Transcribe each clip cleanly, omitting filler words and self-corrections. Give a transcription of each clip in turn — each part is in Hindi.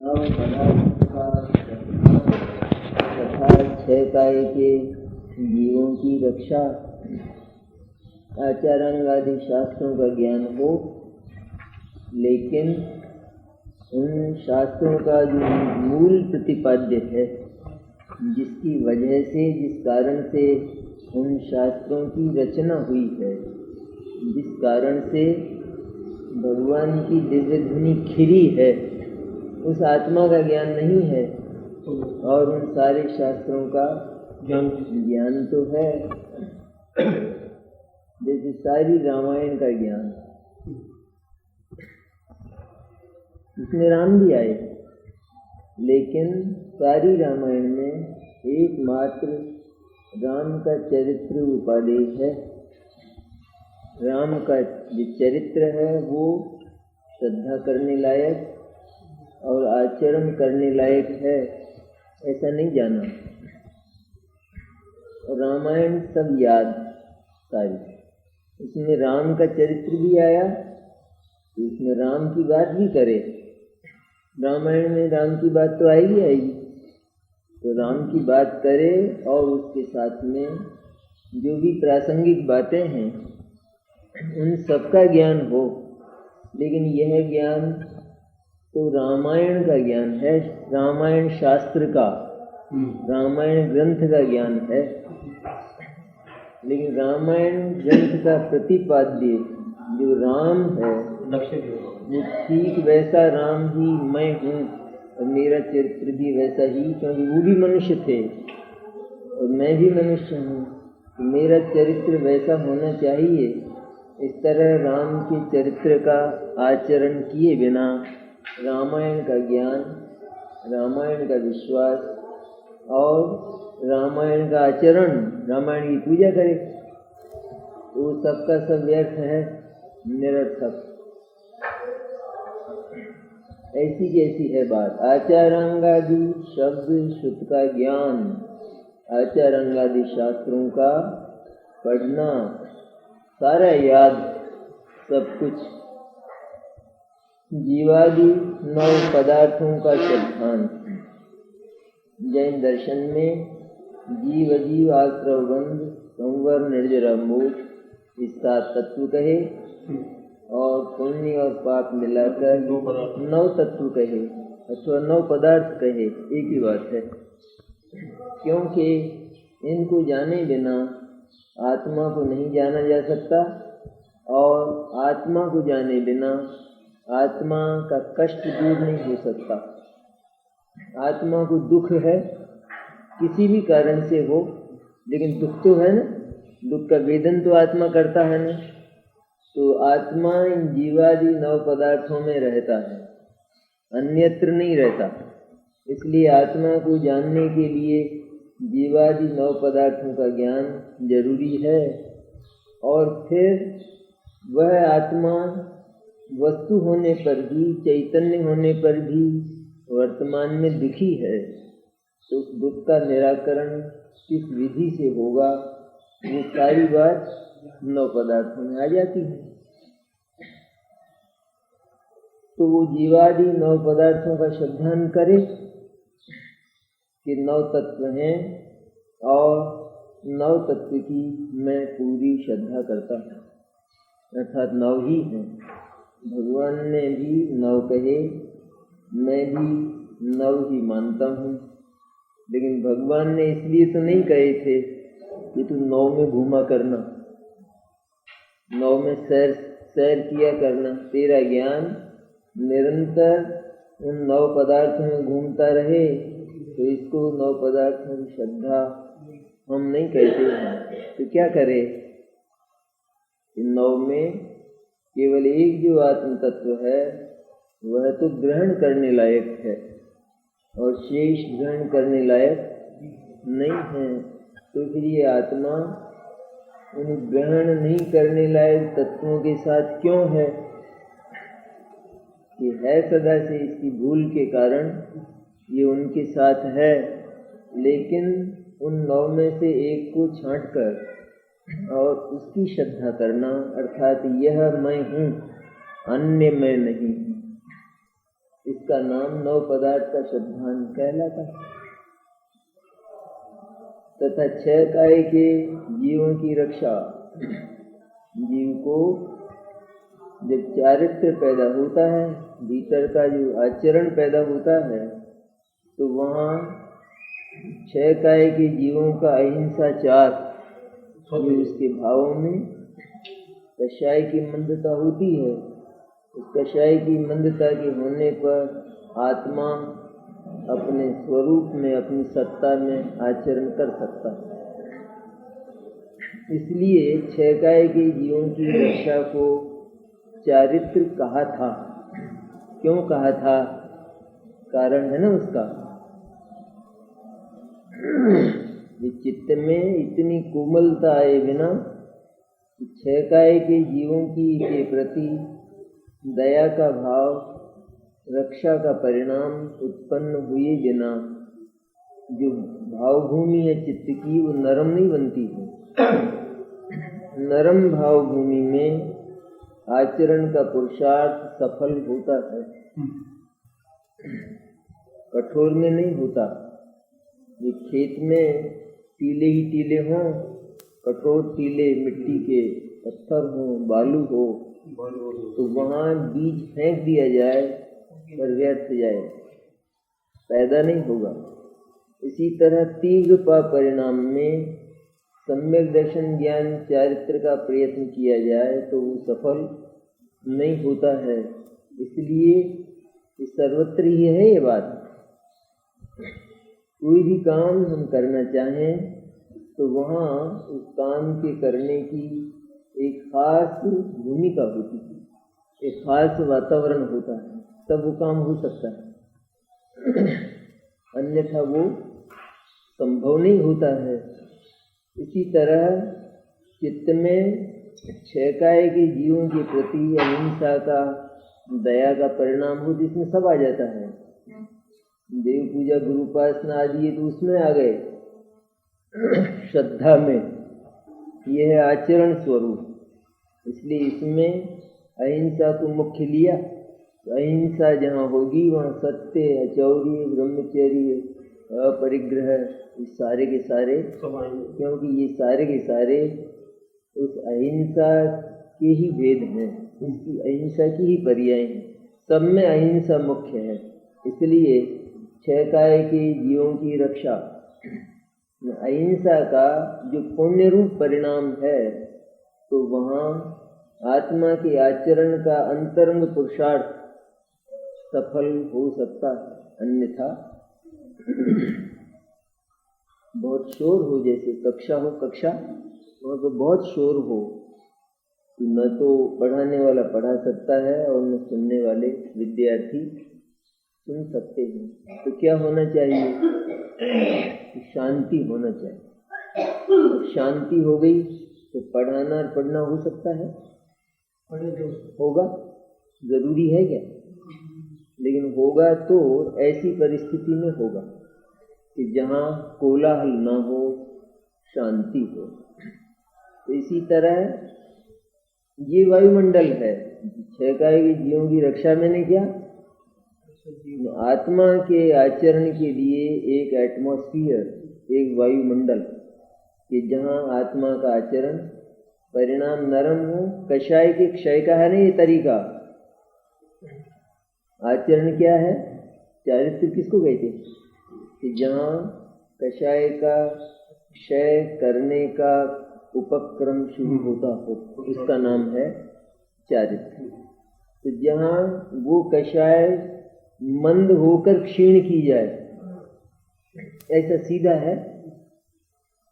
तथा छह काय के जीवों की रक्षा, आचारांग आदि शास्त्रों का ज्ञान हो, लेकिन उन शास्त्रों का जो मूल प्रतिपाद्य है, जिसकी वजह से, जिस कारण से उन शास्त्रों की रचना हुई है, जिस कारण से भगवान की दिव्य ध्वनि खिली है, उस आत्मा का ज्ञान नहीं है। और उन सारे शास्त्रों का ज्ञान तो है, जैसे सारी रामायण का ज्ञान, इसमें राम भी आए, लेकिन सारी रामायण में एकमात्र राम का चरित्र उपादेश है। राम का जो चरित्र है वो श्रद्धा करने लायक और आचरण करने लायक है, ऐसा नहीं जाना। रामायण सब याद सारी, इसमें राम का चरित्र भी आया, तो इसमें राम की बात भी करे। रामायण में राम की बात तो आएगी आएगी, तो राम की बात करे और उसके साथ में जो भी प्रासंगिक बातें हैं उन सबका ज्ञान हो। लेकिन यह ज्ञान तो रामायण का ज्ञान है, रामायण शास्त्र का, रामायण ग्रंथ का ज्ञान है। लेकिन रामायण ग्रंथ का प्रतिपाद्य जो राम है वो ठीक वैसा राम ही मैं हूँ, और मेरा चरित्र भी वैसा ही, क्योंकि वो भी मनुष्य थे और मैं भी मनुष्य हूँ, तो मेरा चरित्र वैसा होना चाहिए। इस तरह राम के चरित्र का आचरण किए बिना रामायण का ज्ञान, रामायण का विश्वास और रामायण का आचरण, रामायण की पूजा करे, तो वो सबका सब व्यर्थ है, निरर्थक। ऐसी कैसी है बात। आचारांगादि शब्द श्रुत का ज्ञान, आचारांगादि शास्त्रों का पढ़ना, सारा याद, सब कुछ, जीवादि 9 पदार्थों का सिद्धांत। जैन दर्शन में जीव अजीव आश्रवबंध संवर निर्जरा मोक्ष इस 7 तत्व कहे, और पुण्य और पाप मिलाकर 9 तत्व कहे अथवा 9 पदार्थ कहे, एक ही बात है। क्योंकि इनको जाने बिना आत्मा को नहीं जाना जा सकता, और आत्मा को जाने बिना आत्मा का कष्ट दूर नहीं हो सकता। आत्मा को दुख है, किसी भी कारण से हो, लेकिन दुख तो है ना, दुख का वेदन तो आत्मा करता है ना। तो आत्मा इन जीवादि 9 पदार्थों में रहता है, अन्यत्र नहीं रहता। इसलिए आत्मा को जानने के लिए जीवादि 9 पदार्थों का ज्ञान जरूरी है। और फिर वह आत्मा वस्तु होने पर भी, चैतन्य होने पर भी वर्तमान में दुखी है, तो उस दुख का निराकरण किस विधि से होगा, वो सारी बात 9 पदार्थों में आ जाती है। तो वो जीवादि 9 पदार्थों का श्रद्धान करे कि 9 तत्व हैं, और 9 तत्व की मैं पूरी श्रद्धा करता हूँ, अर्थात 9 ही हैं। भगवान ने भी 9 कहे, मैं भी 9 ही मानता हूँ। लेकिन भगवान ने इसलिए तो नहीं कहे थे कि तू 9 में घूमा करना, 9 में सैर किया करना, तेरा ज्ञान निरंतर उन 9 पदार्थों में घूमता रहे, तो इसको 9 पदार्थों की श्रद्धा हम नहीं कहते हैं। तो क्या करे, 9 में केवल एक जो आत्म तत्व है वह तो ग्रहण करने लायक है, और शेष ग्रहण करने लायक नहीं है। तो फिर ये आत्मा उन ग्रहण नहीं करने लायक तत्वों के साथ क्यों है? कि है सदा से इसकी भूल के कारण ये उनके साथ है, लेकिन उन 9 में से एक को छांटकर और उसकी श्रद्धा करना, अर्थात यह मैं हूँ, अन्य मैं नहीं हूँ, इसका नाम नव पदार्थ का सिद्धांत कहलाता है। तथा 6 काय के जीवों की रक्षा, जीव को जब चारित्र पैदा होता है, भीतर का जो आचरण पैदा होता है, तो वहाँ 6 काय के जीवों का अहिंसा 4 जो उसके भावों में कषाय की मंदता होती है, उस कषाय की मंदता के होने पर आत्मा अपने स्वरूप में, अपनी सत्ता में आचरण कर सकता है। इसलिए 6 काय के जीवों की रक्षा को चारित्र कहा था। क्यों कहा था? कारण है ना उसका। चित्त में इतनी कोमलता आए बिना 6 काय के जीवों की के प्रति दया का भाव, रक्षा का परिणाम उत्पन्न हुए बिना जो भावभूमि है चित्त की, वो नरम नहीं बनती है। नरम भावभूमि में आचरण का पुरुषार्थ सफल होता है, कठोर में नहीं होता। ये खेत में टीले ही टीले हों, कठोर टीले मिट्टी के पत्थर हों, बालू हो, तो वहाँ बीज फेंक दिया जाए पर व्यर्थ जाए, पैदा नहीं होगा। इसी तरह तीव्र परिणाम में सम्यक दर्शन ज्ञान चारित्र का प्रयत्न किया जाए तो वो सफल नहीं होता है। इसलिए सर्वत्र ही है ये बात। कोई भी काम हम करना चाहें तो वहाँ उस काम के करने की एक खास भूमिका होती है, एक खास वातावरण होता है, तब वो काम हो सकता है, अन्यथा वो संभव नहीं होता है। इसी तरह चित्त में 6 काय के जीवों के प्रति अहिंसा का, दया का परिणाम हो, जिसमें सब आ जाता है। देव पूजा, गुरुपासना आदि ये तो उसमें आ गए, श्रद्धा में। यह है आचरण स्वरूप। इसलिए इसमें अहिंसा को मुख्य लिया। तो अहिंसा जहाँ होगी वहाँ सत्य, अचौर्य, ब्रह्मचर्य, अपरिग्रह, ये सारे के सारे, क्योंकि ये सारे के सारे उस अहिंसा के ही भेद हैं, इसकी अहिंसा की ही पर्याय हैं। सब में अहिंसा मुख्य है। इसलिए 6 काय के जीवों की रक्षा, अहिंसा का जो पुण्य रूप परिणाम है, तो वहाँ आत्मा के आचरण का अंतरंग पुरुषार्थ सफल हो सकता है। अन्यथा बहुत शोर हो, जैसे कक्षा हो, कक्षा वहाँ तो बहुत शोर हो, तो न तो पढ़ाने वाला पढ़ा सकता है और न सुनने वाले विद्यार्थी सुन सकते हैं। तो क्या होना चाहिए? शांति होना चाहिए। शांति हो गई तो पढ़ाना और पढ़ना हो सकता है, होगा, जरूरी है क्या? लेकिन होगा तो ऐसी परिस्थिति में होगा कि जहाँ कोलाहल ना हो, शांति हो। तो इसी तरह ये वायुमंडल है। 6 काय के जीवों की रक्षा मैंने क्या, आत्मा के आचरण के लिए एक एटमॉस्फियर, एक वायुमंडल, कि जहाँ आत्मा का आचरण परिणाम नरम हो। कषाय के क्षय का है ना ये तरीका। आचरण क्या है? चारित्र किसको कहते हैं? कि जहाँ कषाय का क्षय करने का उपक्रम शुरू होता हो, उसका नाम है चारित्र। तो जहाँ वो कषाय मंद होकर क्षीण की जाए, ऐसा सीधा है।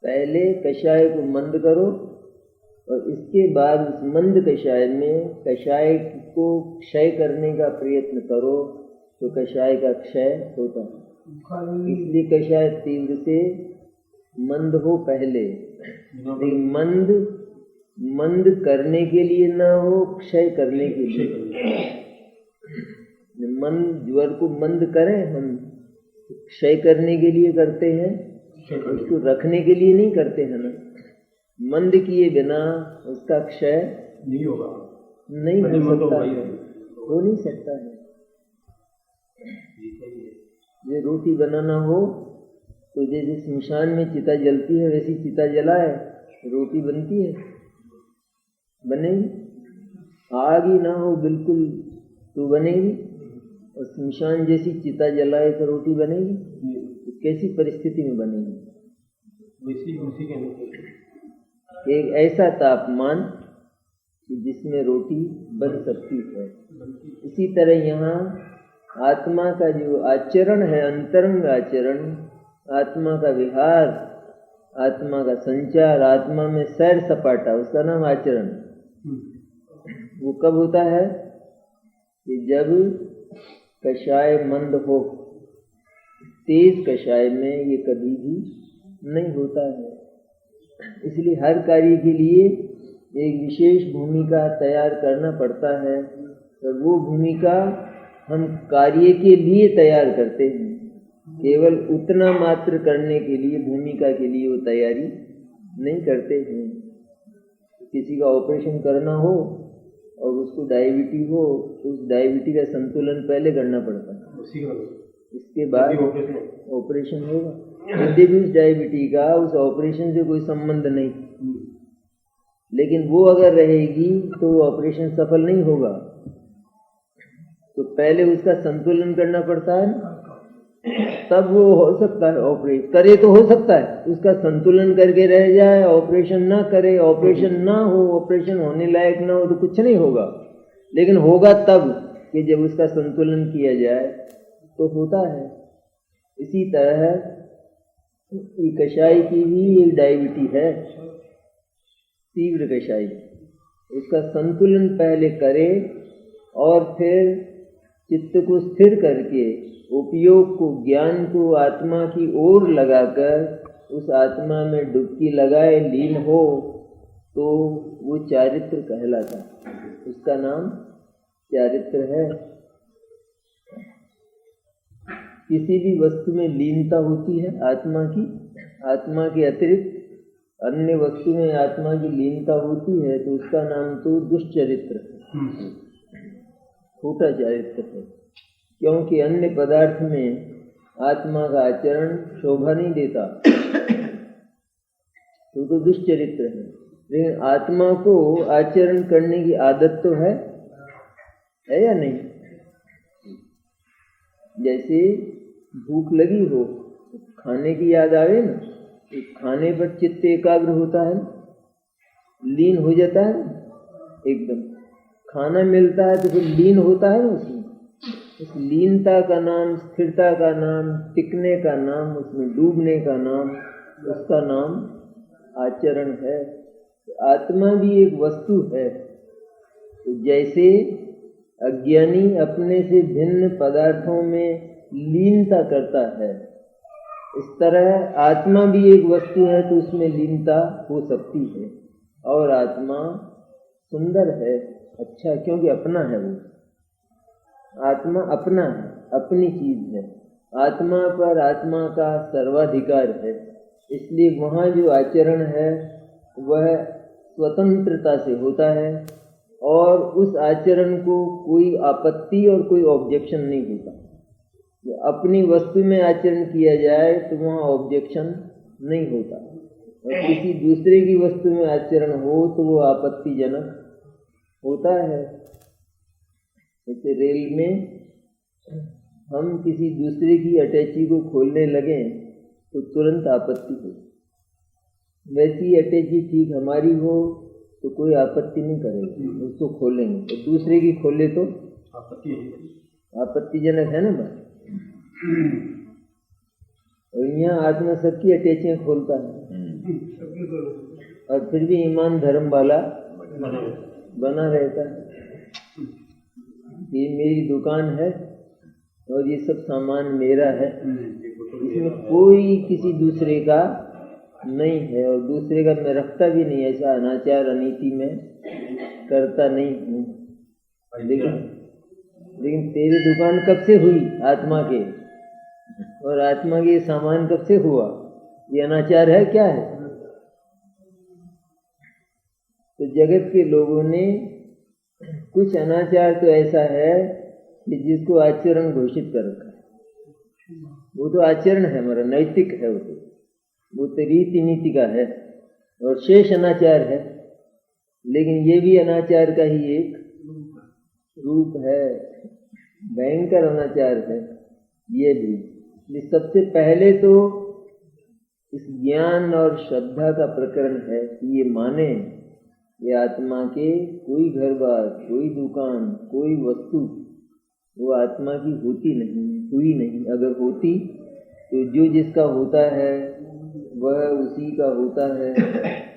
पहले कषाय को मंद करो और इसके बाद उस मंद कषाय में कषाय को क्षय करने का प्रयत्न करो, तो कषाय का क्षय होता है। इसलिए कषाय तीव्र से मंद हो पहले, लेकिन मंद करने के लिए ना हो, क्षय करने के लिए। मंद ज्वर को मंद करें हम, क्षय करने के लिए करते हैं, उसको रखने के लिए नहीं करते हैं ना। मंद किए बिना उसका क्षय नहीं होगा, नहीं हो सकता है, हो नहीं सकता है। ये रोटी बनाना हो तो जैसे स्मशान में चिता जलती है वैसी चिता जलाए रोटी बनती है, बनेगी। आग ही ना हो बिल्कुल तो बनेगी, और स्मशान जैसी चिता जलाए तो रोटी बनेगी, तो कैसी परिस्थिति में बनेगी? एक ऐसा तापमान जिसमें रोटी बन सकती है। इसी तरह यहाँ आत्मा का जो आचरण है, अंतरंग आचरण, आत्मा का विहार, आत्मा का संचार, आत्मा में सैर सपाटा, उसका नाम आचरण। वो कब होता है कि जब कषाय मंद हो। तेज कषाय में ये कभी भी नहीं होता है। इसलिए हर कार्य के लिए एक विशेष भूमिका तैयार करना पड़ता है, और वो भूमिका हम कार्य के लिए तैयार करते हैं। केवल उतना मात्र करने के लिए, भूमिका के लिए वो तैयारी नहीं करते हैं। किसी का ऑपरेशन करना हो और उसको डायबिटीज हो तो उस डायबिटीज का संतुलन पहले करना पड़ता है, इसके बाद ऑपरेशन होगा। यदि भी उस डायबिटीज का उस ऑपरेशन से कोई संबंध नहीं, लेकिन वो अगर रहेगी तो ऑपरेशन सफल नहीं होगा। तो पहले उसका संतुलन करना पड़ता है, तब वो हो सकता है ऑपरेशन करे तो हो सकता है, उसका संतुलन करके रह जाए, ऑपरेशन ना करे, ऑपरेशन ना हो, ऑपरेशन होने लायक ना हो तो कुछ नहीं होगा। लेकिन होगा तब कि जब उसका संतुलन किया जाए तो होता है। इसी तरह कषाय की भी एक डायबिटीज है, तीव्र कषाय, उसका संतुलन पहले करे और फिर चित्त को स्थिर करके उपयोग को, ज्ञान को आत्मा की ओर लगाकर उस आत्मा में डुबकी लगाए, लीन हो, तो वो चारित्र कहलाता है। उसका नाम चारित्र है। किसी भी वस्तु में लीनता होती है आत्मा की, आत्मा के अतिरिक्त अन्य वस्तु में आत्मा की लीनता होती है, तो उसका नाम तो दुष्चरित्र है, खोटा चारित्र है। क्योंकि अन्य पदार्थ में आत्मा का आचरण शोभा नहीं देता, तो दुष्चरित्र है। लेकिन आत्मा को आचरण करने की आदत तो है या नहीं? जैसे भूख लगी हो, खाने की याद आवे ना, तो खाने पर चित्त एकाग्र होता है, लीन हो जाता है एकदम। खाना मिलता है तो फिर लीन होता है ना उसमें। उस लीनता का नाम, स्थिरता का नाम, टिकने का नाम, उसमें डूबने का नाम, उसका नाम आचरण है। आत्मा भी एक वस्तु है। तो जैसे अज्ञानी अपने से भिन्न पदार्थों में लीनता करता है, इस तरह आत्मा भी एक वस्तु है, तो उसमें लीनता हो सकती है। और आत्मा सुंदर है, अच्छा, क्योंकि अपना है वो। आत्मा अपना है, अपनी चीज है। आत्मा पर आत्मा का सर्वाधिकार है। इसलिए वहाँ जो आचरण है वह स्वतंत्रता से होता है, और उस आचरण को कोई आपत्ति और कोई ऑब्जेक्शन नहीं होता। अपनी वस्तु में आचरण किया जाए तो वहाँ ऑब्जेक्शन नहीं होता, और किसी दूसरे की वस्तु में आचरण हो तो वो आपत्तिजनक होता है। जैसे रेल में हम किसी दूसरे की अटैची को खोलने लगे तो तुरंत आपत्ति हो, वैसी अटैची ठीक हमारी हो तो कोई आपत्ति नहीं करेगा, उसको खोलेंगे। तो दूसरे की खोले तो आपत्तिजनक है ना बात। और यहाँ आत्मा सबकी अटैचियाँ खोलता है, और फिर भी ईमान धर्म वाला बना रहता है। ये मेरी दुकान है और ये सब सामान मेरा है, इसमें कोई किसी दूसरे का नहीं है, और दूसरे का मैं रखता भी नहीं, ऐसा अनाचार अनीति में करता नहीं हूँ। लेकिन तेरी दुकान कब से हुई? आत्मा के, और आत्मा के सामान कब से हुआ? ये अनाचार है क्या है? तो जगत के लोगों ने कुछ अनाचार तो ऐसा है कि जिसको आचरण घोषित कर रखा है। वो तो आचरण है, हमारा नैतिक है, वो तो रीति नीति का है और शेष अनाचार है, लेकिन ये भी अनाचार का ही एक रूप है, भयंकर अनाचार है ये भी। सबसे पहले तो इस ज्ञान और श्रद्धा का प्रकरण है कि ये माने ये आत्मा के कोई घर बार, कोई दुकान, कोई वस्तु वो आत्मा की होती नहीं, हुई नहीं। अगर होती तो जो जिसका होता है वह उसी का होता है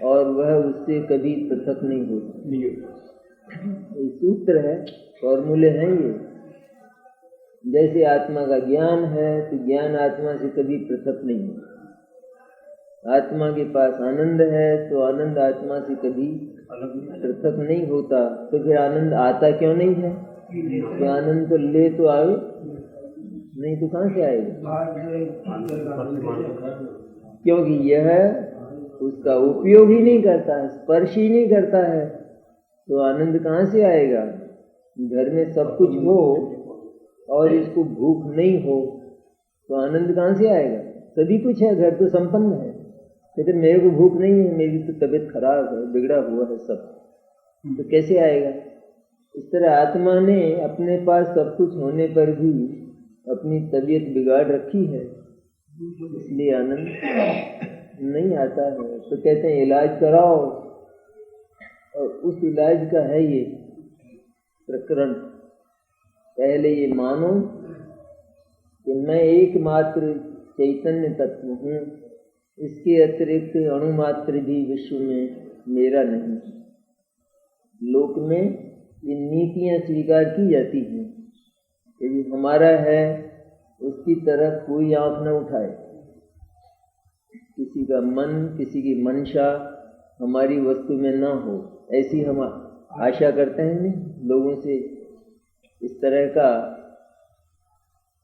और वह उससे कभी पृथक नहीं होता। ये सूत्र है, फॉर्मूले हैं ये। जैसे आत्मा का ज्ञान है तो ज्ञान आत्मा से कभी पृथक नहीं होता। आत्मा के पास आनंद है तो आनंद आत्मा से कभी पृथक नहीं होता। तो फिर आनंद आता क्यों नहीं है? तो आनंद तो ले तो आवे नहीं तो कहाँ से आएगा? क्योंकि यह उसका उपयोग ही नहीं करता है, स्पर्श ही नहीं करता है, तो आनंद कहाँ से आएगा? घर में सब कुछ हो और इसको भूख नहीं हो तो आनंद कहाँ से आएगा? सभी कुछ है, घर तो संपन्न है, कहते मेरे को भूख नहीं है, मेरी तो तबीयत खराब है, बिगड़ा हुआ है सब, तो कैसे आएगा? इस तरह आत्मा ने अपने पास सब कुछ होने पर भी अपनी तबीयत बिगाड़ रखी है, इसलिए आनंद नहीं आता है। तो कहते हैं इलाज कराओ, और उस इलाज का है ये प्रकरण। पहले ये मानो कि मैं एकमात्र चैतन्य तत्व हूँ, इसके अतिरिक्त अणुमात्र भी विश्व में मेरा नहीं। लोक में ये नीतियाँ स्वीकार की जाती हैं कि जो हमारा है उसकी तरफ कोई आंख न उठाए, किसी का मन, किसी की मंशा हमारी वस्तु में न हो, ऐसी हम आशा करते हैं नहीं लोगों से, इस तरह का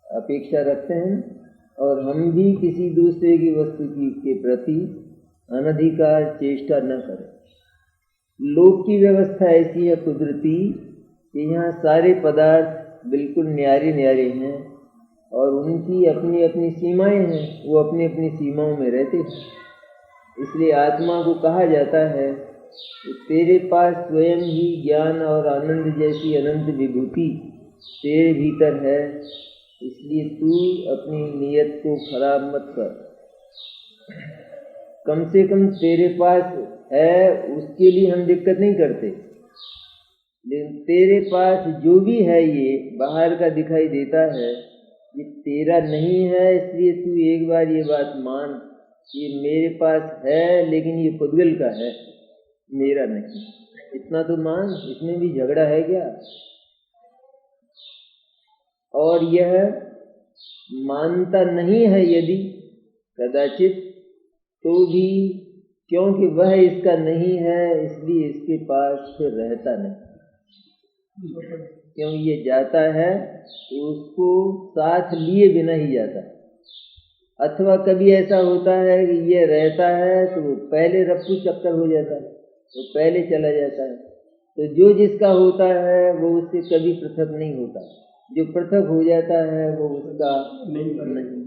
अपेक्षा रखते हैं। और हम भी किसी दूसरे की वस्तु के प्रति अनधिकार चेष्टा न करें। लोक की व्यवस्था ऐसी है कुदरती कि यहाँ सारे पदार्थ बिल्कुल न्यारे न्यारे हैं और उनकी अपनी अपनी सीमाएं हैं, वो अपनी अपनी सीमाओं में रहते हैं। इसलिए आत्मा को कहा जाता है कि तेरे पास स्वयं ही ज्ञान और आनंद जैसी अनंत विभूति तेरे भीतर है, इसलिए तू अपनी नीयत को खराब मत कर। कम से कम तेरे पास है उसके लिए हम दिक्कत नहीं करते, लेकिन तेरे पास जो भी है ये बाहर का दिखाई देता है, ये तेरा नहीं है। इसलिए तू एक बार ये बात मान, ये मेरे पास है लेकिन ये खुदगल का है, मेरा नहीं। इतना तो मान, इसमें भी झगड़ा है क्या? और यह मानता नहीं है यदि कदाचित, तो भी क्योंकि वह इसका नहीं है इसलिए इसके पास फिर रहता नहीं। क्योंकि ये जाता है तो उसको साथ लिए बिना ही जाता है। अथवा कभी ऐसा होता है कि ये रहता है तो वो पहले रफ्फू चक्कर हो जाता है, तो पहले चला जाता है। तो जो जिसका होता है वो उससे कभी पृथक नहीं होता, जो पृथक हो जाता है वो उसका नहीं।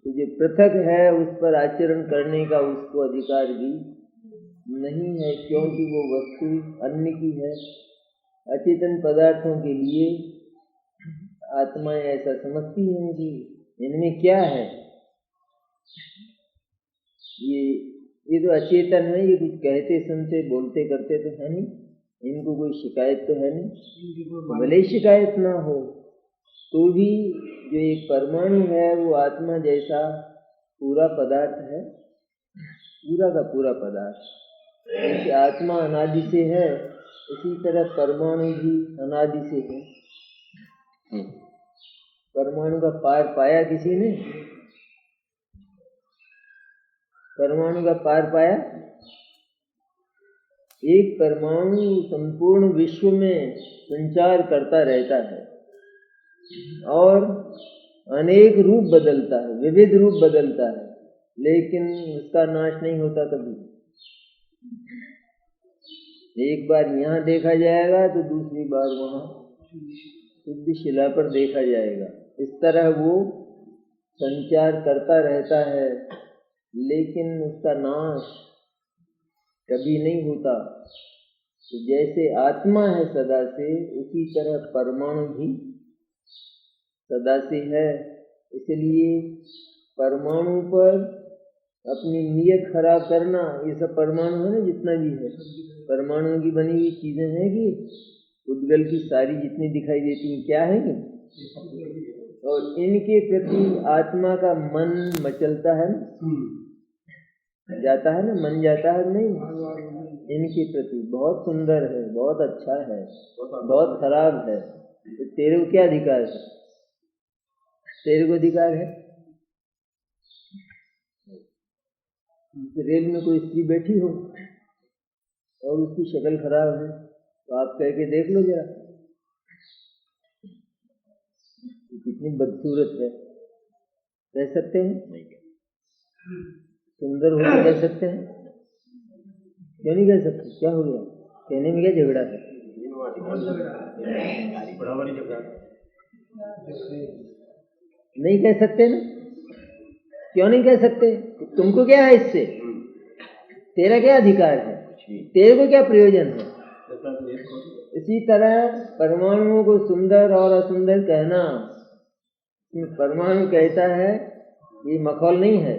तो जो पृथक है उस पर आचरण करने का उसको अधिकार भी नहीं है, क्योंकि वो वस्तु अन्य की है। अचेतन पदार्थों के लिए आत्माएं ऐसा समझती हैं कि इनमें क्या है, ये तो अचेतन है, ये कुछ कहते सुनते बोलते करते तो है नहीं, इनको कोई शिकायत तो है नहीं। भले ही शिकायत ना हो तो भी जो एक परमाणु है वो आत्मा जैसा पूरा पदार्थ है, पूरा का पूरा पदार्थ। जैसे आत्मा अनादि से है इसी तरह परमाणु भी अनादि से है। परमाणु का पार पाया किसी ने? परमाणु का पार पाया? एक परमाणु संपूर्ण विश्व में संचार करता रहता है और अनेक रूप बदलता है, विविध रूप बदलता है, लेकिन उसका नाश नहीं होता कभी। एक बार यहाँ देखा जाएगा तो दूसरी बार वहाँ, शुद्ध शिला पर देखा जाएगा। इस तरह वो संचार करता रहता है, लेकिन उसका नाश कभी नहीं होता। तो जैसे आत्मा है सदा से, उसी तरह परमाणु भी सदा से है। इसलिए परमाणु पर अपनी नीयत खराब करना, ये सब परमाणु है ना, जितना भी है परमाणुओं की बनी हुई चीजें हैं कि उद्गल की सारी जितनी दिखाई देती हैं क्या है कि, और इनके प्रति आत्मा का मन मचलता है ना, जाता है ना, मन जाता है नहीं, इनके प्रति बहुत सुंदर है, बहुत अच्छा है, बहुत खराब है। तो तेरे को क्या अधिकार है? तेरे को अधिकार है? रेल में कोई स्त्री बैठी हो और उसकी शक्ल खराब है, तो आप कह के देख लो जरा कितनी बदसूरत है, कह सकते हैं? सुंदर हो तो कह सकते हैं, क्यों नहीं कह सकते? क्या हो गया? कहने में क्या झगड़ा है? नहीं कह सकते ना? क्यों नहीं कह सकते? तुमको क्या है इससे? तेरा क्या अधिकार है? तेरे को क्या प्रयोजन है? इसी तरह परमाणुओं को सुंदर और असुंदर कहना, परमाणु कहता है ये मखौल नहीं है,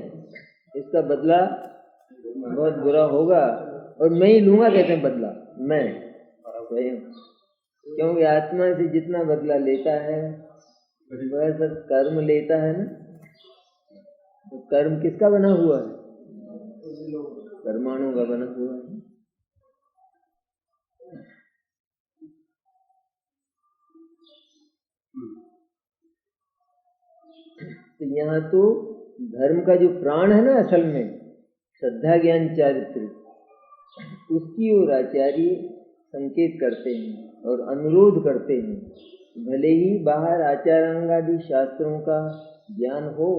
इसका बदला बहुत बुरा होगा और मैं ही लूंगा, कहते हैं बदला मैं स्वयं। क्योंकि आत्मा से जितना बदला लेता है वह सब कर्म लेता है ना। तो कर्म किसका बना हुआ है? परमाणु का बना हुआ है। तो यहाँ तो धर्म का जो प्राण है ना, असल में श्रद्धा ज्ञान चारित्र, उसकी ओर आचार्य संकेत करते हैं और अनुरोध करते हैं। भले ही बाहर आचारांगादि शास्त्रों का ज्ञान हो,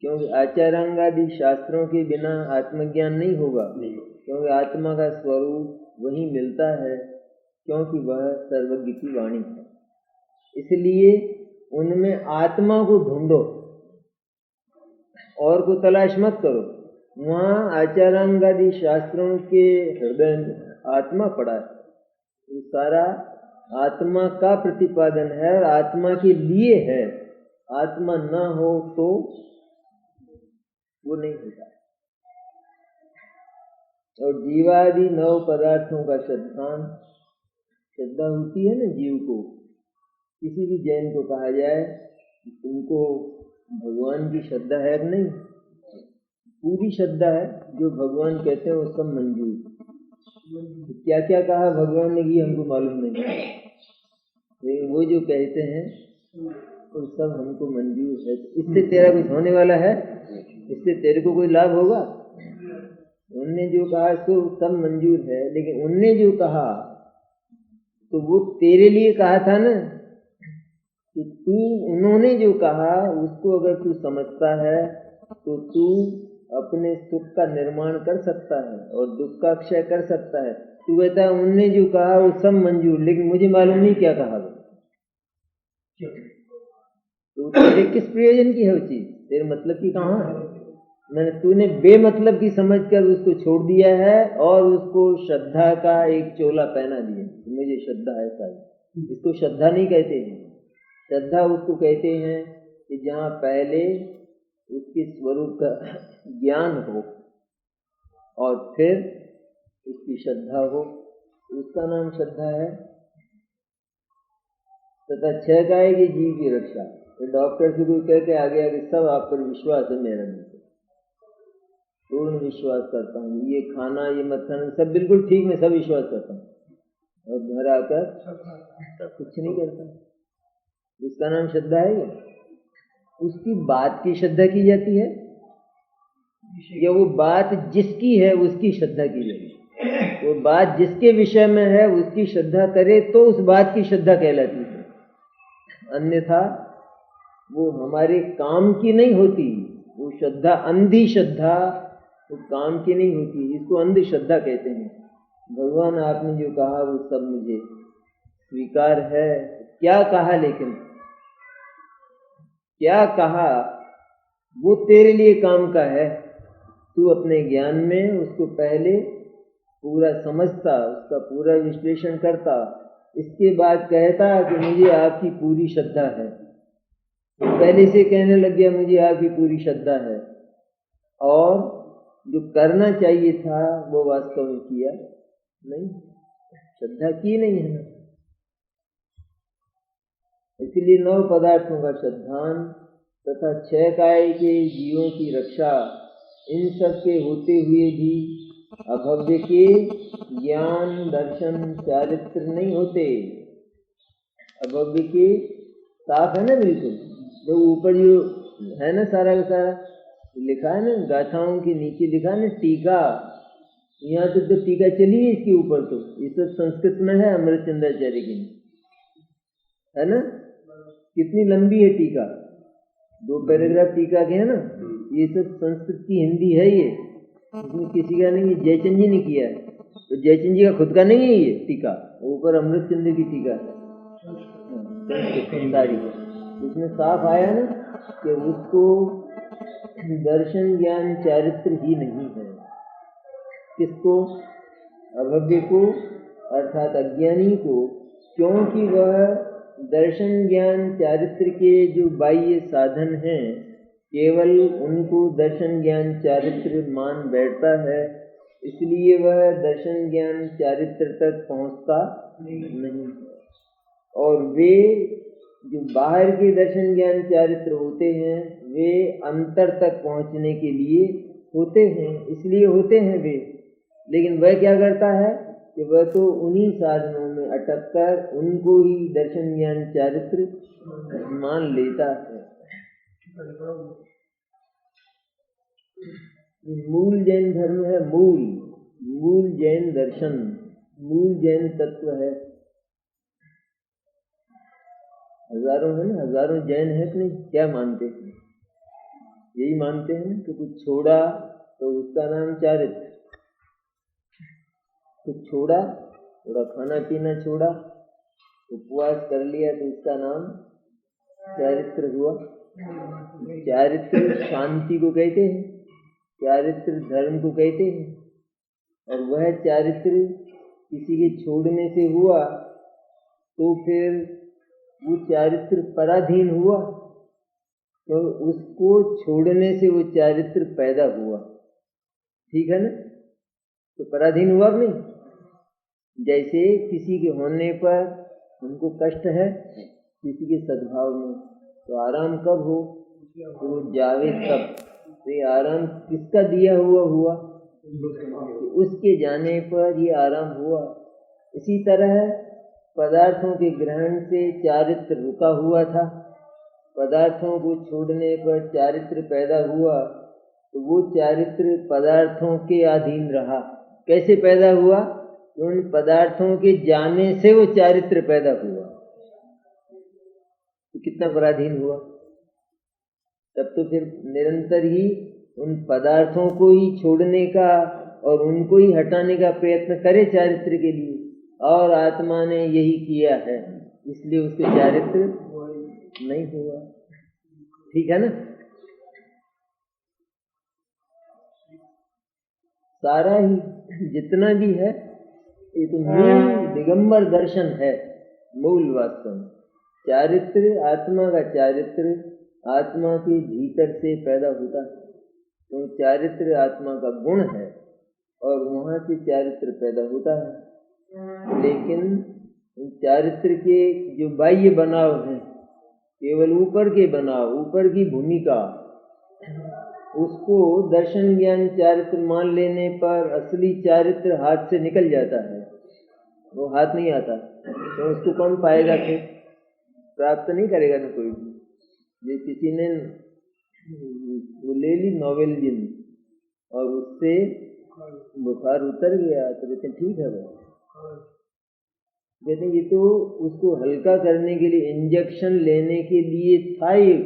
क्योंकि आचारांगादि शास्त्रों के बिना आत्मज्ञान नहीं होगा, क्योंकि आत्मा का स्वरूप वही मिलता है, क्योंकि वह सर्वज्ञ की वाणी है। इसलिए उनमें आत्मा को ढूंढो और को तलाश मत करो। वहाँ आचारांगादि शास्त्रों के हृदय में आत्मा पड़ा है, वो सारा आत्मा का प्रतिपादन है और आत्मा के लिए है। आत्मा न हो तो वो नहीं होता। और जीवादि नव पदार्थों का श्रद्धान, श्रद्धा होती है ना जीव को। किसी भी जैन को कहा जाए तुमको भगवान की श्रद्धा है कि नहीं, पूरी श्रद्धा है, जो भगवान कहते हैं वो सब मंजूर। क्या क्या कहा भगवान ने कि हमको मालूम नहीं, लेकिन वो जो कहते हैं वो सब हमको मंजूर है। इससे तेरा कुछ होने वाला है? इससे तेरे को कोई लाभ होगा? उनने जो कहा इसको सब मंजूर है, लेकिन उनने जो कहा तो वो तेरे लिए कहा था ना, कि तू उन्होंने जो कहा उसको अगर तू समझता है तो तू अपने सुख का निर्माण कर सकता है और दुख का क्षय कर सकता है। तू कहता है उनने जो कहा वो सब मंजूर, लेकिन मुझे मालूम नहीं क्या कहा। तो तेरे किस प्रयोजन की है वो चीज? तेरे मतलब की कहाँ है? मैंने तूने बेमतलब की समझकर उसको छोड़ दिया है और उसको श्रद्धा का एक चोला पहना दिया। मुझे श्रद्धा है सारी, इसको श्रद्धा नहीं कहते हैं। श्रद्धा उसको कहते हैं कि जहाँ पहले उसके स्वरूप का ज्ञान हो और फिर उसकी श्रद्धा हो, उसका नाम श्रद्धा है। तथा छह का है कि जीव की रक्षा। तो डॉक्टर से कोई कहते आगे आगे सब आप पर विश्वास है, मेरा नहीं, पूर्ण विश्वास करता हूँ, ये खाना ये मत खाना सब बिल्कुल ठीक, मैं सब विश्वास करता हूँ, और घर आकर कुछ नहीं करता। इसका नाम श्रद्धा है? उसकी बात की श्रद्धा की जाती है या वो बात जिसकी है उसकी श्रद्धा की जाती है? वो बात जिसके विषय में है उसकी श्रद्धा करे तो उस बात की श्रद्धा कहलाती है, अन्यथा वो हमारे काम की नहीं होती। वो श्रद्धा अंधी श्रद्धा वो काम की नहीं होती, इसको अंधी श्रद्धा कहते हैं। भगवान आपने जो कहा वो सब मुझे स्वीकार है, क्या कहा, लेकिन क्या कहा वो तेरे लिए काम का है। तू अपने ज्ञान में उसको पहले पूरा समझता, उसका पूरा विश्लेषण करता, इसके बाद कहता कि मुझे आपकी पूरी श्रद्धा है। पहले से कहने लग गया मुझे आपकी पूरी श्रद्धा है, और जो करना चाहिए था वो वास्तव में किया नहीं, श्रद्धा की नहीं है ना। इसलिए 9 पदार्थों का श्रद्धान तथा 6 काय के जीवों की रक्षा, इन सब के होते हुए भी अभव्य के ज्ञान दर्शन चारित्र नहीं होते। अभव्य के साफ है ना, बिल्कुल। जो ऊपर जो है ना सारा का सारा लिखा है ना, गाथाओं के नीचे लिखा है ना टीका, यहाँ तक तो टीका चली है इसके ऊपर, तो ये सब संस्कृत में है अमृतचंद्राचार्य की, है ना। कितनी लंबी है टीका, 2 पैराग्राफ टीका के है ना। ये सब संस्कृत की हिंदी है, ये इसमें किसी का नहीं, जयचंद जी ने किया है, तो जयचंद जी का खुद का नहीं है ये टीका, ऊपर अमृतचंद्र की टीका है सारी। इसमें साफ आया ना कि उसको दर्शन ज्ञान चारित्र ही नहीं है। किसको? अभव्य को, अर्थात अज्ञानी को, क्योंकि वह दर्शन ज्ञान चारित्र के जो बाह्य साधन हैं केवल उनको दर्शन ज्ञान चारित्र मान बैठता है, इसलिए वह दर्शन ज्ञान चारित्र तक पहुंचता नहीं। और वे जो बाहर के दर्शन ज्ञान चारित्र होते हैं वे अंतर तक पहुंचने के लिए होते हैं, इसलिए होते हैं वे। लेकिन वह क्या करता है कि वह तो उन्हीं साधनों में अटक कर उनको ही दर्शन ज्ञान चारित्र मान लेता है। मूल जैन धर्म है, मूल जैन दर्शन, मूल जैन तत्व है। हजारों है ना, हजारों जैन है कि नहीं, क्या मानते हैं? यही मानते हैं कि कुछ छोड़ा तो उसका नाम चारित्र, कुछ छोड़ा, थोड़ा खाना पीना छोड़ा, उपवास कर लिया तो उसका नाम चारित्र हुआ। चारित्र शांति को कहते हैं, चारित्र धर्म को कहते हैं, और वह चारित्र किसी के छोड़ने से हुआ तो फिर वो चारित्र पराधीन हुआ, तो उसको छोड़ने से वो चारित्र पैदा हुआ, ठीक है ना। तो पराधीन हुआ कि नहीं। जैसे किसी के होने पर उनको कष्ट है किसी के सद्भाव में, तो आराम कब हो, तो वो जावे तब। तो ये आराम किसका दिया हुआ तो उसके जाने पर ये आराम हुआ। इसी तरह पदार्थों के ग्रहण से चारित्र रुका हुआ था, पदार्थों को छोड़ने पर चारित्र पैदा हुआ, तो वो चारित्र पदार्थों के अधीन रहा। कैसे पैदा हुआ? उन पदार्थों के जाने से वो चारित्र पैदा हुआ, तो कितना पराधीन हुआ। तब तो फिर निरंतर ही उन पदार्थों को ही छोड़ने का और उनको ही हटाने का प्रयत्न करे चारित्र के लिए, और आत्मा ने यही किया है, इसलिए उसके चारित्र नहीं हुआ, ठीक है ना। सारा ही जितना भी है ये तो मूल दिगंबर दर्शन है, मूल वास्तव। चारित्र आत्मा का चारित्र आत्मा के भीतर से पैदा होता है, तो चारित्र आत्मा का गुण है और वहां से चारित्र पैदा होता है। लेकिन चारित्र के जो बाह्य बनाव हैं, केवल ऊपर के बनाव, ऊपर की भूमिका, उसको दर्शन ज्ञान चारित्र मान लेने पर असली चारित्र हाथ से निकल जाता है, वो हाथ नहीं आता, तो उसको कौन पाएगा, फिर प्राप्त नहीं करेगा ना कोई भी। ये किसी ने वो ले ली नोवेल्जिन और उससे बुखार उतर गया, तो कहते ठीक है वो, कहते ये तो उसको हल्का करने के लिए इंजेक्शन लेने के लिए था ये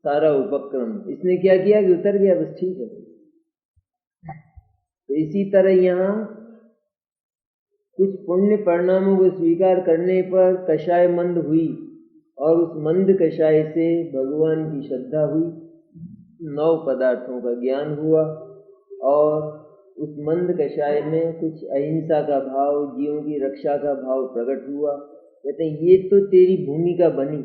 सारा उपक्रम, इसने क्या किया कि उतर गया, बस ठीक है। तो इसी तरह यहाँ कुछ पुण्य परिणामों को स्वीकार करने पर कषाय मंद हुई और उस मंद कषाय से भगवान की श्रद्धा हुई, 9 पदार्थों का ज्ञान हुआ और उस मंद कषाय में कुछ अहिंसा का भाव, जीवों की रक्षा का भाव प्रकट हुआ। कहते हैं ये तो तेरी भूमिका बनी,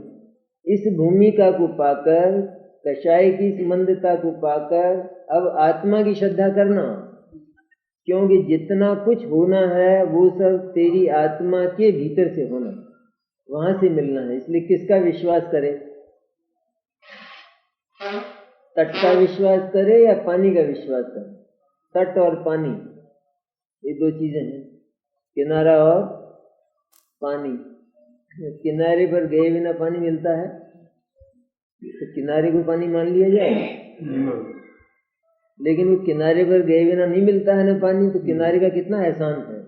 इस भूमिका को पाकर, कषाय की इस मंदता को पाकर अब आत्मा की श्रद्धा करना, क्योंकि जितना कुछ होना है वो सब तेरी आत्मा के भीतर से होना, वहां से मिलना है। इसलिए किसका विश्वास करे? तट का विश्वास करे या पानी का विश्वास करे? तट और पानी ये 2 चीजें हैं, किनारा और पानी। किनारे पर गए बिना पानी मिलता है तो किनारे को पानी मान लिया जाए, लेकिन वो किनारे पर गए बिना नहीं मिलता है ना पानी, तो किनारे का कितना एहसान है।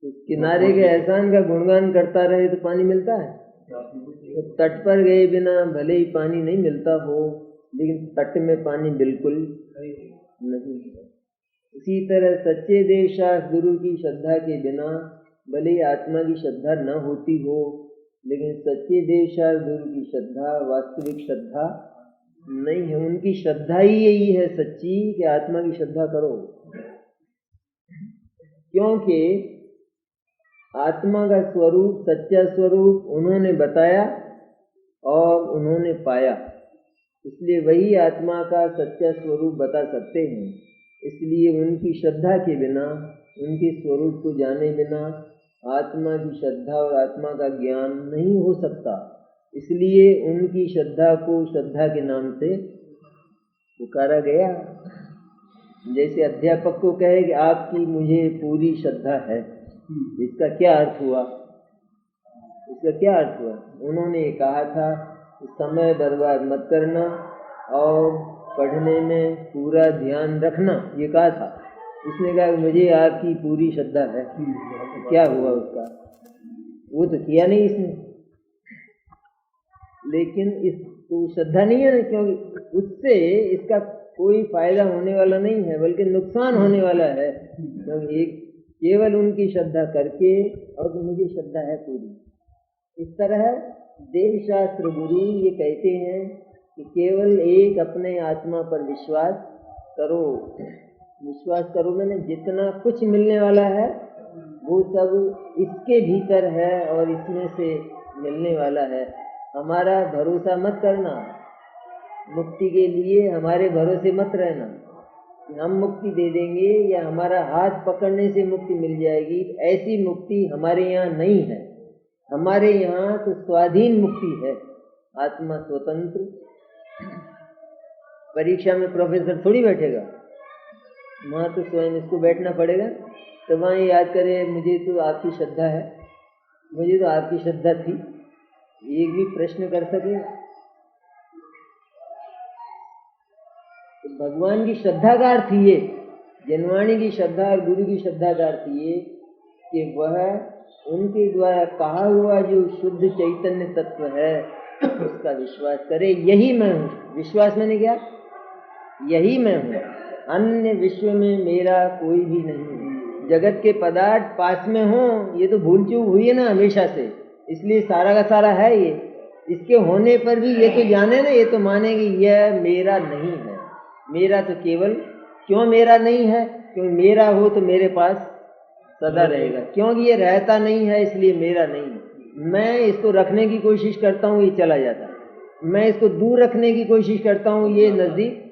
तो किनारे के एहसान का गुणगान करता रहे तो पानी मिलता है। तो तट पर गए बिना भले ही पानी नहीं मिलता हो, लेकिन तट में पानी बिल्कुल नहीं है। इसी तरह सच्चे देव शास्त्र गुरु की श्रद्धा के बिना भले ही आत्मा की श्रद्धा न होती हो, लेकिन सच्चे देव शास्त्र गुरु की श्रद्धा वास्तविक श्रद्धा नहीं है। उनकी श्रद्धा ही यही है सच्ची कि आत्मा की श्रद्धा करो, क्योंकि आत्मा का स्वरूप, सच्चा स्वरूप उन्होंने बताया और उन्होंने पाया, इसलिए वही आत्मा का सच्चा स्वरूप बता सकते हैं। इसलिए उनकी श्रद्धा के बिना, उनके स्वरूप को जाने बिना आत्मा की श्रद्धा और आत्मा का ज्ञान नहीं हो सकता। इसलिए उनकी श्रद्धा को श्रद्धा के नाम से पुकारा गया। जैसे अध्यापक को कहे कि आपकी मुझे पूरी श्रद्धा है, इसका क्या अर्थ हुआ? इसका क्या अर्थ हुआ? उन्होंने कहा था समय बर्बाद मत करना और पढ़ने में पूरा ध्यान रखना, ये कहा था। उसने कहा मुझे आपकी पूरी श्रद्धा है, क्या हुआ उसका? वो तो किया नहीं इसने, लेकिन इसको श्रद्धा नहीं है ना, क्योंकि उससे इसका कोई फायदा होने वाला नहीं है, बल्कि नुकसान होने वाला है। क्योंकि केवल उनकी श्रद्धा करके, और मुझे श्रद्धा है पूरी। इस तरह देव शास्त्र गुरु ये कहते हैं कि केवल एक अपने आत्मा पर विश्वास करो। विश्वास करो मैंने जितना कुछ मिलने वाला है वो सब इसके भीतर है और इसमें से मिलने वाला है। हमारा भरोसा मत करना, मुक्ति के लिए हमारे भरोसे मत रहना कि हम मुक्ति दे देंगे या हमारा हाथ पकड़ने से मुक्ति मिल जाएगी। ऐसी मुक्ति हमारे यहाँ नहीं है। हमारे यहाँ तो स्वाधीन मुक्ति है, आत्मा स्वतंत्र। परीक्षा में प्रोफेसर थोड़ी बैठेगा, वहाँ तो स्वयं इसको बैठना पड़ेगा। तो वहाँ याद करे मुझे तो आपकी श्रद्धा है, मुझे तो आपकी श्रद्धा थी, एक भी प्रश्न कर सके। तो भगवान की श्रद्धा का अर्थ ये, जनवाणी की श्रद्धा और गुरु की श्रद्धा का अर्थ ये कि वह उनके द्वारा कहा हुआ जो शुद्ध चैतन्य तत्व है उसका विश्वास करे। यही मैं हूँ। विश्वास मैंने क्या? यही मैं हूँ, अन्य विश्व में मेरा कोई भी नहीं है। जगत के पदार्थ पास में हो, ये तो भूल चूक हुई है ना हमेशा से, इसलिए सारा का सारा है ये। इसके होने पर भी ये तो जाने ना, ये तो माने कि यह मेरा नहीं है। मेरा तो केवल, क्यों मेरा नहीं है? क्योंकि मेरा हो तो मेरे पास सदा रहेगा। क्योंकि ये रहता नहीं है इसलिए मेरा नहीं है। मैं इसको रखने की कोशिश करता हूँ, ये चला जाता है। मैं इसको दूर रखने की कोशिश करता हूँ, ये नजदीक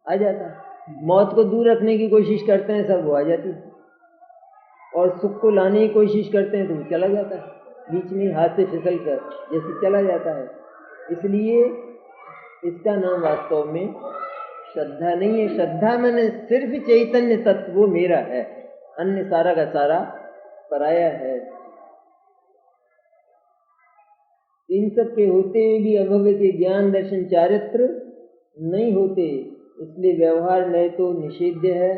आ जाता है। मौत को दूर रखने की कोशिश करते हैं, सब वो आ जाती है। और सुख को लाने की कोशिश करते हैं तो वो चला जाता है, बीच में हाथ से फिसल कर जैसे चला जाता है। इसलिए इसका नाम वास्तव में श्रद्धा नहीं है। श्रद्धा मैंने सिर्फ चैतन्य तत्व वो मेरा है, अन्य सारा का सारा पराया है। इन सब के होते हुए भी अभव्य के ज्ञान दर्शन चारित्र नहीं होते, इसलिए व्यवहार नए तो निषिद्ध है।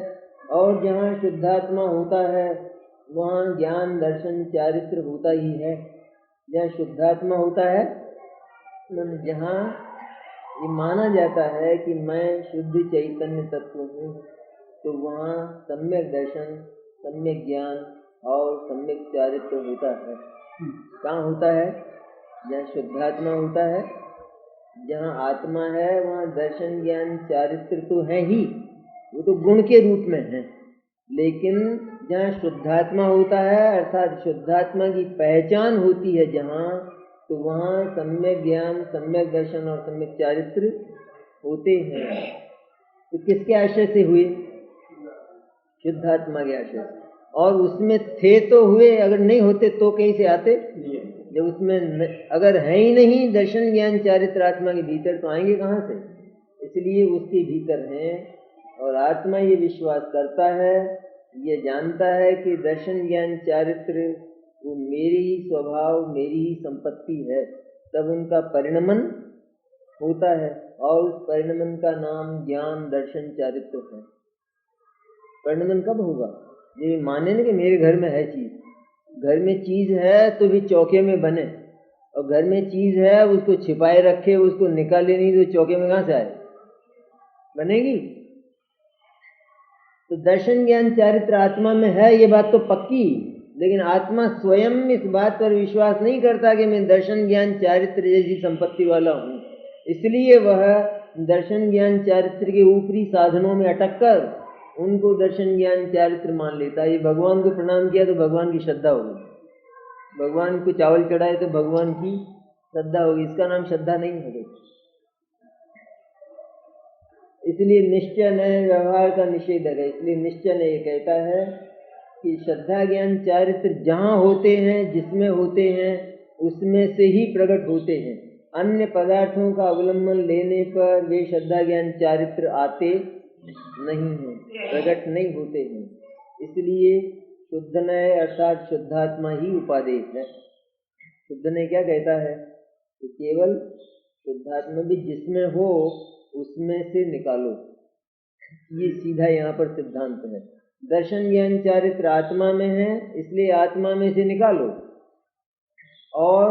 और जहाँ शुद्धात्मा होता है वहाँ ज्ञान दर्शन चारित्र होता ही है। जहाँ शुद्धात्मा होता है, जहाँ ये माना जाता है कि मैं शुद्ध चैतन्य तत्व हूँ, तो वहाँ सम्यक दर्शन, सम्यक ज्ञान, और सम्यक चारित्र होता है। कहाँ होता है? जहाँ शुद्धात्मा होता है, जहाँ आत्मा है वहाँ दर्शन ज्ञान चारित्र तो है ही, वो तो गुण के रूप में है। लेकिन जहाँ शुद्धात्मा होता है अर्थात शुद्धात्मा की पहचान होती है जहाँ, तो वहाँ सम्यक ज्ञान, सम्यक दर्शन और सम्यक चारित्र होते हैं। तो किसके आश्रय से हुए? शुद्धात्मा के आश्रय से। और उसमें थे तो हुए, अगर नहीं होते तो कहीं से आते? जब उसमें अगर है ही नहीं दर्शन ज्ञान चारित्र आत्मा के भीतर, तो आएंगे कहाँ से? इसलिए उसके भीतर हैं। और आत्मा ये विश्वास करता है, ये जानता है कि दर्शन ज्ञान चारित्र वो मेरी ही स्वभाव, मेरी ही संपत्ति है, तब उनका परिणमन होता है। और उस परिणमन का नाम ज्ञान दर्शन चारित्र है। परिणमन कब होगा? ये माने ना कि मेरे घर में है चीज, घर में चीज है तो भी चौके में बने, और घर में चीज है उसको छिपाए रखे, उसको निकाले नहीं तो चौके में कहाँ से आए? बनेगी? तो दर्शन ज्ञान चारित्र आत्मा में है, ये बात तो पक्की। लेकिन आत्मा स्वयं इस बात पर विश्वास नहीं करता कि मैं दर्शन ज्ञान चारित्र जैसी संपत्ति वाला हूँ। इसलिए वह दर्शन ज्ञान चारित्र के ऊपरी साधनों में अटक कर उनको दर्शन ज्ञान चारित्र मान लेता है। ये भगवान को प्रणाम किया तो भगवान की श्रद्धा होगी, भगवान को चावल चढ़ाए तो भगवान की श्रद्धा होगी, इसका नाम श्रद्धा नहीं है। इसलिए निश्चय नए व्यवहार का निषेधक है। इसलिए निश्चय ने ये कहता है कि श्रद्धा ज्ञान चारित्र जहाँ होते हैं, जिसमें होते हैं, उसमें से ही प्रकट होते हैं। अन्य पदार्थों का अवलंबन लेने पर वे श्रद्धा ज्ञान चारित्र आते नहीं हैं, प्रकट नहीं होते हैं। इसलिए शुद्ध नय अर्थात शुद्धात्मा ही उपादेश है। शुद्ध नय क्या कहता है? तो केवल शुद्धात्मा भी जिसमें हो उसमें से निकालो, ये सीधा यहाँ पर सिद्धांत है। दर्शन ज्ञान चारित्र आत्मा में है, इसलिए आत्मा में से निकालो। और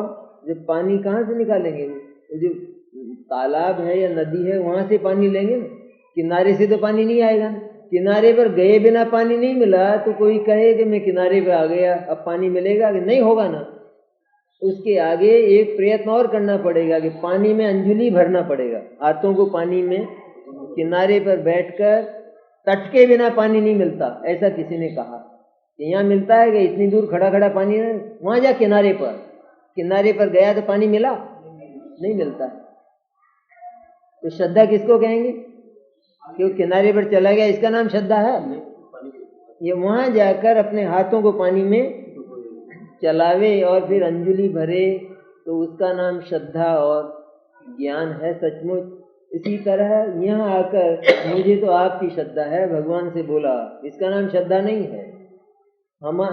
जब पानी कहाँ से निकालेंगे? वो जो तालाब है या नदी है वहां से पानी लेंगे ना, किनारे से तो पानी नहीं आएगा ना। किनारे पर गए बिना पानी नहीं मिला तो कोई कहे कि मैं किनारे पर आ गया अब पानी मिलेगा, कि नहीं होगा ना। उसके आगे एक प्रयत्न और करना पड़ेगा कि पानी में अंजुली भरना पड़ेगा, हाथों को पानी में। किनारे पर बैठकर तट के बिना पानी नहीं मिलता, ऐसा किसी ने कहा। यहाँ मिलता है कि इतनी दूर खड़ा खड़ा पानी है, वहां जा किनारे पर गया तो पानी मिला? नहीं मिलता है। तो श्रद्धा किसको कहेंगे? क्यों किनारे पर चला गया, इसका नाम श्रद्धा है? ये वहां जाकर अपने हाथों को पानी में चलावे और फिर अंजुलि भरे, तो उसका नाम श्रद्धा और ज्ञान है सचमुच। इसी तरह यहाँ आकर मुझे तो आपकी श्रद्धा है, भगवान से बोला, इसका नाम श्रद्धा नहीं है।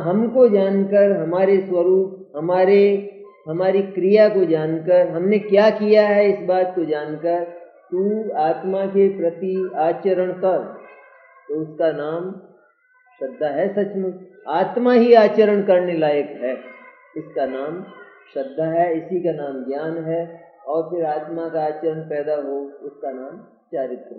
हमको जानकर, हमारे स्वरूप, हमारी क्रिया को जानकर, हमने क्या किया है इस बात को जानकर तू आत्मा के प्रति आचरण कर, तो उसका नाम श्रद्धा है सचमुच। आत्मा ही आचरण करने लायक है, इसका नाम श्रद्धा है, इसी का नाम ज्ञान है। और फिर आत्मा का आचरण पैदा हो, उसका नाम चारित्र।